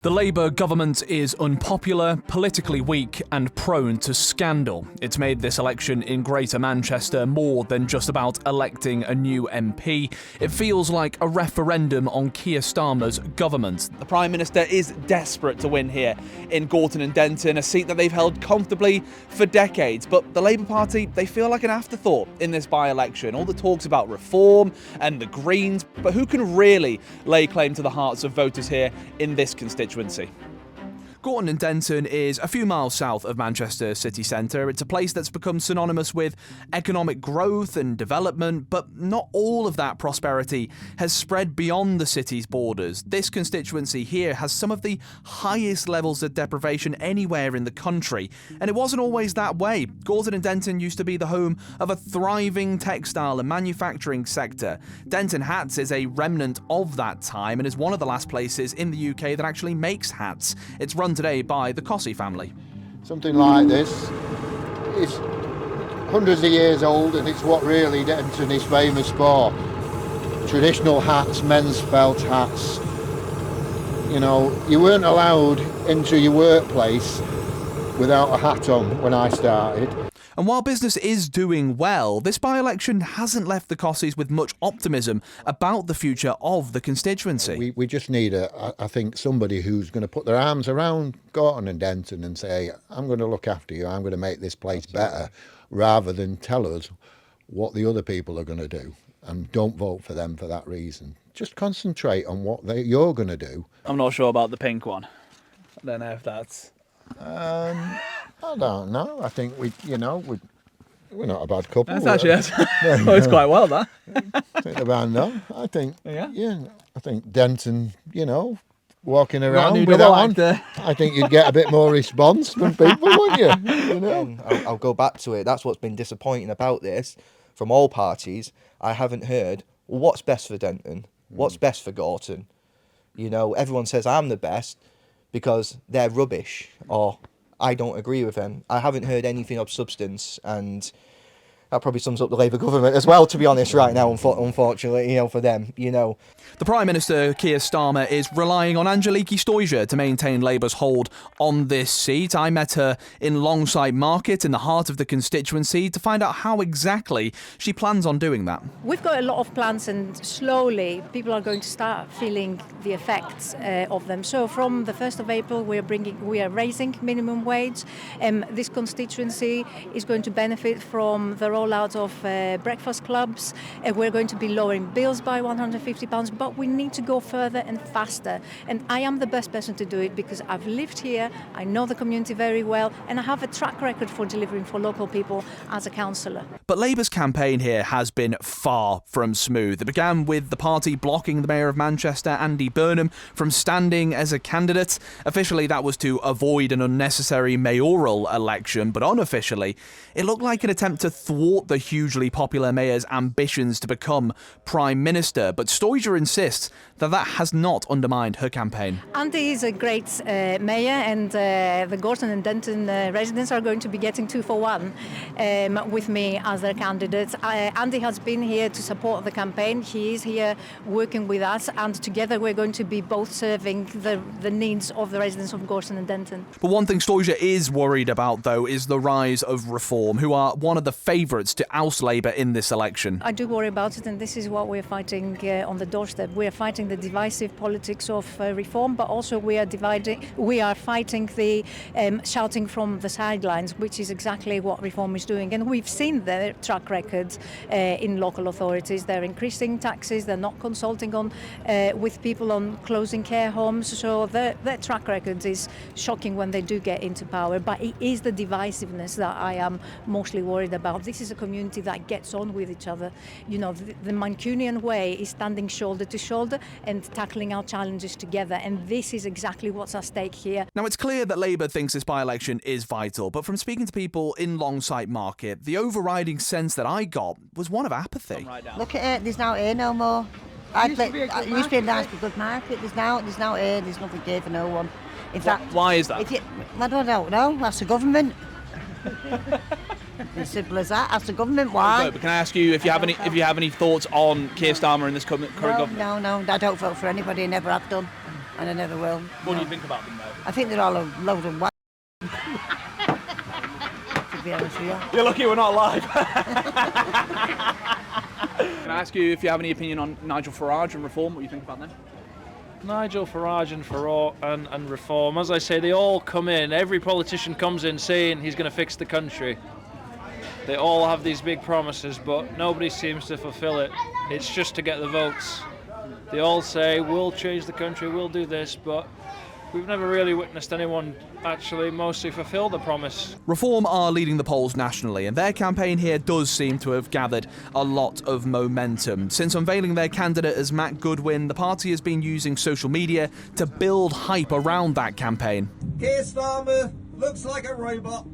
The Labour government is unpopular, politically weak and prone to scandal. It's made this election in Greater Manchester more than just about electing a new MP. It feels like a referendum on Keir Starmer's government. The Prime Minister is desperate to win here in Gorton and Denton, a seat that they've held comfortably for decades. But the Labour Party, they feel like an afterthought in this by-election. All the talks about reform and the Greens, but who can really lay claim to the hearts of voters here in this constituency? Gorton and Denton is a few miles south of Manchester city centre. It's a place that's become synonymous with economic growth and development, but not all of that prosperity has spread beyond the city's borders. This constituency here has some of the highest levels of deprivation anywhere in the country, and it wasn't always that way. Gorton and Denton used to be the home of a thriving textile and manufacturing sector. Denton Hats is a remnant of that time and is one of the last places in the UK that actually makes hats. It's run today by the Cossey family. Something like this is hundreds of years old, and it's what really Denton is famous for. Traditional hats, men's felt hats. You know, you weren't allowed into your workplace without a hat on when I started. And while business is doing well, this by-election hasn't left the Cosseys with much optimism about the future of the constituency. We just need, I think, somebody who's going to put their arms around Gorton and Denton and say, I'm going to look after you, I'm going to make this place better, rather than tell us what the other people are going to do. And don't vote for them for that reason. Just concentrate on what you're going to do. I'm not sure about the pink one. I don't know if that's... I don't know. I think we're not a bad couple. That's actually it's quite well, that. I think the band, no. I think, yeah. I think Denton, walking around with that on, I think you'd get a bit more response from people, wouldn't you? I'll go back to it. That's what's been disappointing about this from all parties. I haven't heard, well, what's best for Denton? What's best for Gorton? Everyone says I'm the best because they're rubbish, or I don't agree with them. I haven't heard anything of substance, and that probably sums up the Labour government as well, to be honest, right now, unfortunately, for them, The Prime Minister, Keir Starmer, is relying on Angeliki Stoijer to maintain Labour's hold on this seat. I met her in Longside Market, in the heart of the constituency, to find out how exactly she plans on doing that. We've got a lot of plans, and slowly people are going to start feeling the effects of them. So from the 1st of April, we are raising minimum wage. This constituency is going to benefit from the rollout of breakfast clubs. We're going to be lowering bills by £150, but we need to go further and faster. And I am the best person to do it because I've lived here, I know the community very well, and I have a track record for delivering for local people as a councillor. But Labour's campaign here has been far from smooth. It began with the party blocking the Mayor of Manchester, Andy Burnham, from standing as a candidate. Officially, that was to avoid an unnecessary mayoral election, but unofficially, it looked like an attempt to thwart the hugely popular mayor's ambitions to become Prime Minister. But Stoijer insists that has not undermined her campaign. Andy is a great mayor, and the Gorton and Denton residents are going to be getting 2 for 1 with me as their candidate. Andy has been here to support the campaign. He is here working with us, and together we're going to be both serving the needs of the residents of Gorton and Denton. But one thing Stoijer is worried about, though, is the rise of Reform, who are one of the favourites to oust Labour in this election. I do worry about it, and this is what we're fighting on the doorstep. We are fighting the divisive politics of Reform, but also we are fighting the shouting from the sidelines, which is exactly what Reform is doing. And we've seen their track record in local authorities. They're increasing taxes, they're not consulting with people on closing care homes, so their track record is shocking when they do get into power. But it is the divisiveness that I am mostly worried about. This is a community that gets on with each other. The Mancunian way is standing shoulder to shoulder and tackling our challenges together, and this is exactly what's at stake here. Now, it's clear that Labour thinks this by-election is vital, but from speaking to people in Longside Market, the overriding sense that I got was one of apathy. Look at it, there's no air no more. It used to be a nice good market. There's no air, there's nothing there for no one. In fact, why is that? I don't know, that's the government. As simple as that. That's the government. Why? No, but can I ask you if you have any thoughts on Keir Starmer and this current government? No, I don't vote for anybody. I never have done. and I never will. What do you think about them, though? I think they're all a load of to be honest with you. You're lucky we're not live. Can I ask you if you have any opinion on Nigel Farage and reform? What do you think about them? Nigel Farage and reform, as I say, they all come in. Every politician comes in saying he's going to fix the country. They all have these big promises, but nobody seems to fulfill it. It's just to get the votes. They all say, we'll change the country, we'll do this, but we've never really witnessed anyone actually mostly fulfill the promise. Reform are leading the polls nationally, and their campaign here does seem to have gathered a lot of momentum. Since unveiling their candidate as Matt Goodwin, the party has been using social media to build hype around that campaign. Keir Starmer looks like a robot,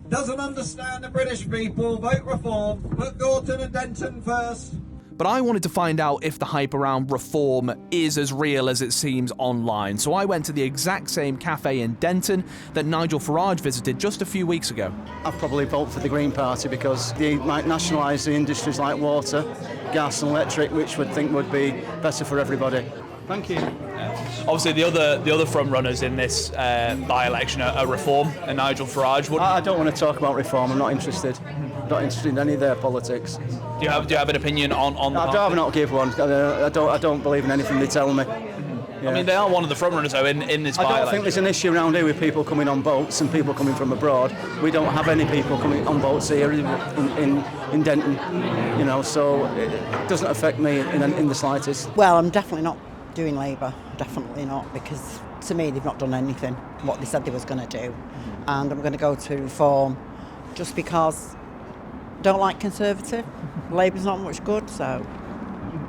doesn't understand the British people, vote reform, put Gorton and Denton first. But I wanted to find out if the hype around reform is as real as it seems online, so I went to the exact same cafe in Denton that Nigel Farage visited just a few weeks ago. I'd probably vote for the Green Party because they might nationalise the industries like water, gas and electric, which would think would be better for everybody. Thank you. Obviously, the other front runners in this by-election are Reform and Nigel Farage. I don't want to talk about reform. I'm not interested. Not interested in any of their politics. Do you have an opinion on the I'd rather not give one. I don't believe in anything they tell me. Yeah. I mean, they are one of the front runners though in this by-election. I don't think there's an issue around here with people coming on boats and people coming from abroad. We don't have any people coming on boats here in Denton, you know. So it doesn't affect me in the slightest. Well, I'm definitely not doing Labour, definitely not, because to me they've not done anything what they said they was going to do, and I'm going to go to Reform just because I don't like Conservative. Labour's not much good, so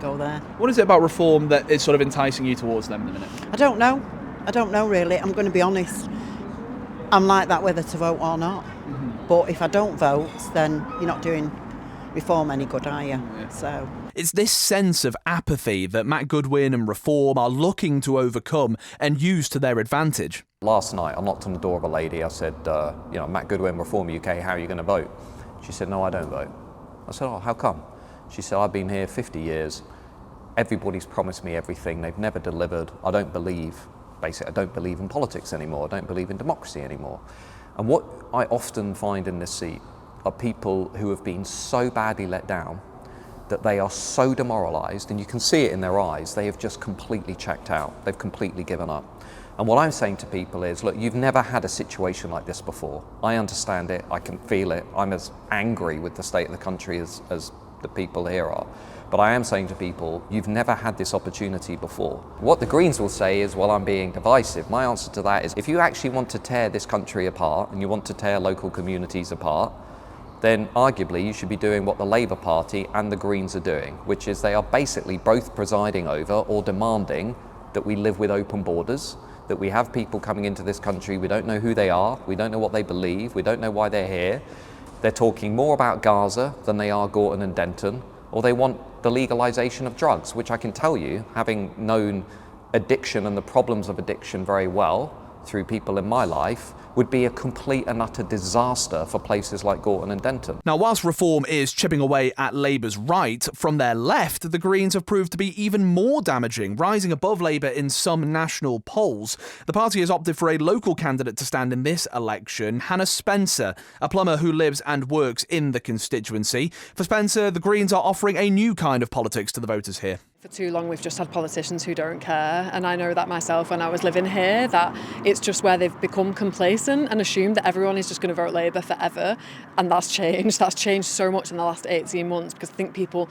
go there. What is it about Reform that is sort of enticing you towards them in the minute? I don't know really, I'm going to be honest. I'm like that whether to vote or not, but if I don't vote then you're not doing Reform any good, are you? Yeah. So it's this sense of apathy that Matt Goodwin and Reform are looking to overcome and use to their advantage. Last night, I knocked on the door of a lady. I said, Matt Goodwin, Reform UK, how are you going to vote? She said, no, I don't vote. I said, oh, how come? She said, I've been here 50 years. Everybody's promised me everything. They've never delivered. I don't believe in politics anymore. I don't believe in democracy anymore. And what I often find in this seat are people who have been so badly let down that they are so demoralised, and you can see it in their eyes, they have just completely checked out. They've completely given up. And what I'm saying to people is, look, you've never had a situation like this before. I understand it, I can feel it. I'm as angry with the state of the country as the people here are. But I am saying to people, you've never had this opportunity before. What the Greens will say is, well, I'm being divisive. My answer to that is, if you actually want to tear this country apart and you want to tear local communities apart, then arguably you should be doing what the Labour Party and the Greens are doing, which is they are basically both presiding over or demanding that we live with open borders, that we have people coming into this country, we don't know who they are, we don't know what they believe, we don't know why they're here. They're talking more about Gaza than they are Gorton and Denton, or they want the legalisation of drugs, which I can tell you, having known addiction and the problems of addiction very well through people in my life, would be a complete and utter disaster for places like Gorton and Denton. Now, whilst Reform is chipping away at Labour's right, from their left, the Greens have proved to be even more damaging, rising above Labour in some national polls. The party has opted for a local candidate to stand in this election, Hannah Spencer, a plumber who lives and works in the constituency. For Spencer, the Greens are offering a new kind of politics to the voters here. For too long we've just had politicians who don't care, and I know that myself when I was living here, that it's just where they've become complacent and assumed that everyone is just going to vote Labour forever, and that's changed so much in the last 18 months, because I think people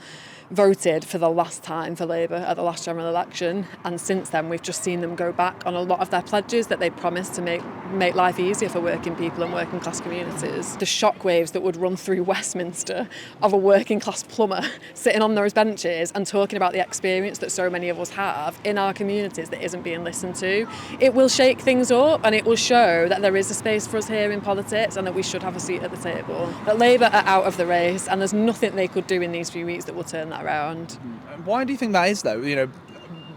voted for the last time for Labour at the last general election, and since then we've just seen them go back on a lot of their pledges that they promised to make life easier for working people and working class communities. The shockwaves that would run through Westminster of a working class plumber sitting on those benches and talking about the experience that so many of us have in our communities that isn't being listened to, it will shake things up, and it will show that there is a space for us here in politics and that we should have a seat at the table. That Labour are out of the race, and there's nothing they could do in these few weeks that will turn that around. Why do you think that is, though? You know,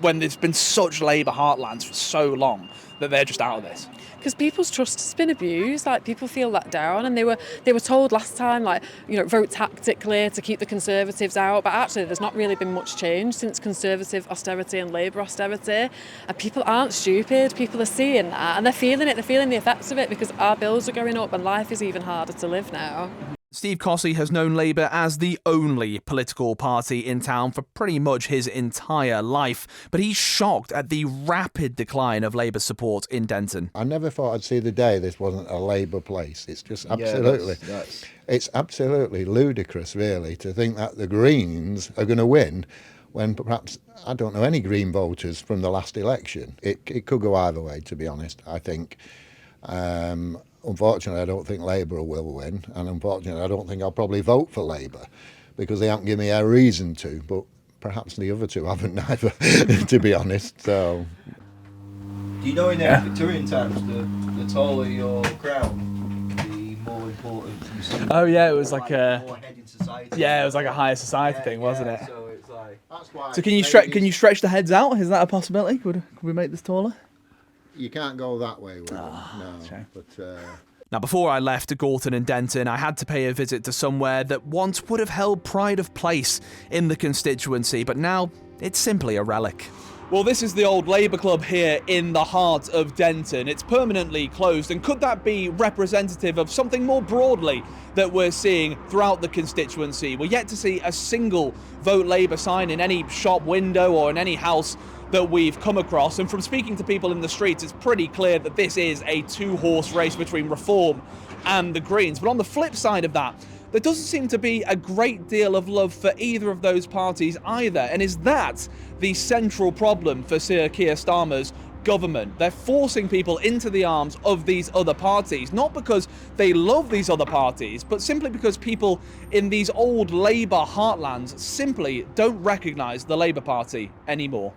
when there's been such Labour heartlands for so long, that they're just out of this? Because people's trust has been abused. Like, people feel let down, and they were told last time, like, you know, vote tactically to keep the Conservatives out. But actually, there's not really been much change since Conservative austerity and Labour austerity. And people aren't stupid. People are seeing that, and they're feeling it. They're feeling the effects of it, because our bills are going up and life is even harder to live now. Steve Cossey has known Labour as the only political party in town for pretty much his entire life, but he's shocked at the rapid decline of Labour's support in Denton. I never thought I'd see the day this wasn't a Labour place. It's just absolutely, it's absolutely ludicrous, really, to think that the Greens are going to win when perhaps, I don't know, any Green voters from the last election. It could go either way, to be honest, I think. Unfortunately, I don't think Labour will win, and unfortunately, I don't think I'll probably vote for Labour, because they haven't given me a reason to, but perhaps the other two haven't either, to be honest. So, Do you know in Victorian times, the taller your crown, the more important you see? Oh yeah, it was like a more head in society. it was like a higher society thing, wasn't it? So it's like, that's why. So can you stretch the heads out? Is that a possibility? Could we make this taller? You can't go that way with them, no. Shame. But Now, before I left Gorton and Denton, I had to pay a visit to somewhere that once would have held pride of place in the constituency, but now it's simply a relic. Well, this is the old Labour Club here in the heart of Denton. It's permanently closed, and could that be representative of something more broadly that we're seeing throughout the constituency? We're yet to see a single Vote Labour sign in any shop window or in any house that we've come across, and from speaking to people in the streets, it's pretty clear that this is a two-horse race between Reform and the Greens. But on the flip side of that, there doesn't seem to be a great deal of love for either of those parties either. And is that the central problem for Sir Keir Starmer's government? They're forcing people into the arms of these other parties, not because they love these other parties, but simply because people in these old Labour heartlands simply don't recognise the Labour Party anymore.